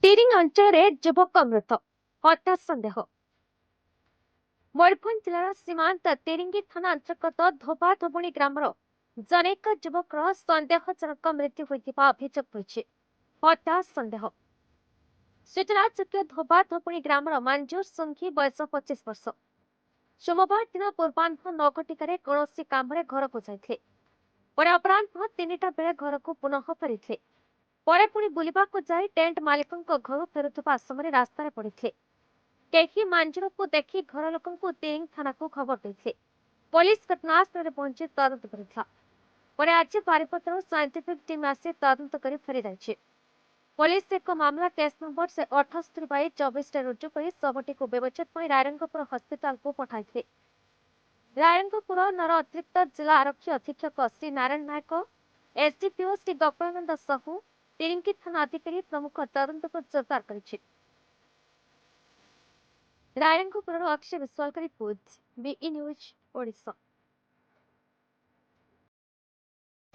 ତିରିଙ୍ଗ ଅଞ୍ଚଳରେ ଯୁବକ ମୃତ ହତ୍ୟା ସନ୍ଦେହ। ମୟୂରଭଞ୍ଜ ଜିଲ୍ଲାର ସୀମାନ୍ତ ତିରିଙ୍ଗି ଥାନା ଅନ୍ତର୍ଗତ ଧୋବାଧୋବୁଣି ଗ୍ରାମର ଜନୈକ ଯୁବକର ସନ୍ଦେହଜନକ ମୃତ୍ୟୁ ହୋଇଥିବା ଅଭିଯୋଗ ହୋଇଛି। ହତ୍ୟା ସନ୍ଦେହ। ସୂଚନାଯୋଗ୍ୟ ଧୋବାଧୋବୁଣି ଗ୍ରାମର ମଞ୍ଜୁର ସୁଙ୍ଗି ବୟସ 25 ବର୍ଷ। ସୋମବାର ଦିନ ପୂର୍ବାହ୍ନ 9 ଘଟିକାରେ କୌଣସି କାମରେ ଘରକୁ ଯାଇଥିଲେ। ପରେ ଅପରାହ୍ନ 3ଟା ବେଳେ ଘରକୁ ପୁନଃ ଫେରିଥିଲେ। ପରେ ପୁଣି ବୁଲିବାକୁ ଯାଇ ଟେଣ୍ଟ ମାଲିକଙ୍କ ଘରୁ ଫେରୁଥିବା ସମୟରେ ରାସ୍ତାରେ ପଡ଼ିଥିଲେ। କେହି ମାଞ୍ଜୁରକୁ ଦେଖି ଘର ଲୋକଙ୍କୁ ତିରିଙ୍ଗ ଥାନାକୁ ଖବର ଦେଇଥିଲେ। ପୋଲିସ ଘଟଣାସ୍ଥଳରେ ପହଞ୍ଚି ତଦନ୍ତ କରିଥିଲା। ପରେ ଆଜି ବାରିପଦାରୁ ସାଇଣ୍ଟିଫିକ ଟିମ୍ ଆସି ତଦନ୍ତ କରି ଫେରିଯାଇଛି। ପୋଲିସ ଏକ ମାମଲା କେସ୍ ନମ୍ବର 78/24 ରୁଜୁ କରି ଶବଟିକୁ ବ୍ୟବଚ୍ଛେଦ ପାଇଁ ରାୟରଙ୍ଗପୁର ହସ୍ପିଟାଲକୁ ପଠାଇଥିଲେ। ରାୟରଙ୍ଗପୁର ନର ଅତିରିକ୍ତ ଜିଲ୍ଲା ଆରକ୍ଷୀ ଅଧୀକ୍ଷକ ଶ୍ରୀ ନାରାୟଣ ନାୟକ, ଏସଡିପିଓ ଶ୍ରୀ ଗୋପାଳନନ୍ଦ ସାହୁ, ତିରିଙ୍ଗି ଥାନା ଅଧିକାରୀ ପ୍ରମୁଖ ତଦନ୍ତକୁ ଜୋରଦାର କରିଛି। ରାୟରଙ୍ଗପୁରର ଅକ୍ଷୟ ବିଶ୍ୱାଳଙ୍କ ରିପୋର୍ଟ, ବିଇ ନ୍ୟୁଜ ଓଡ଼ିଶା।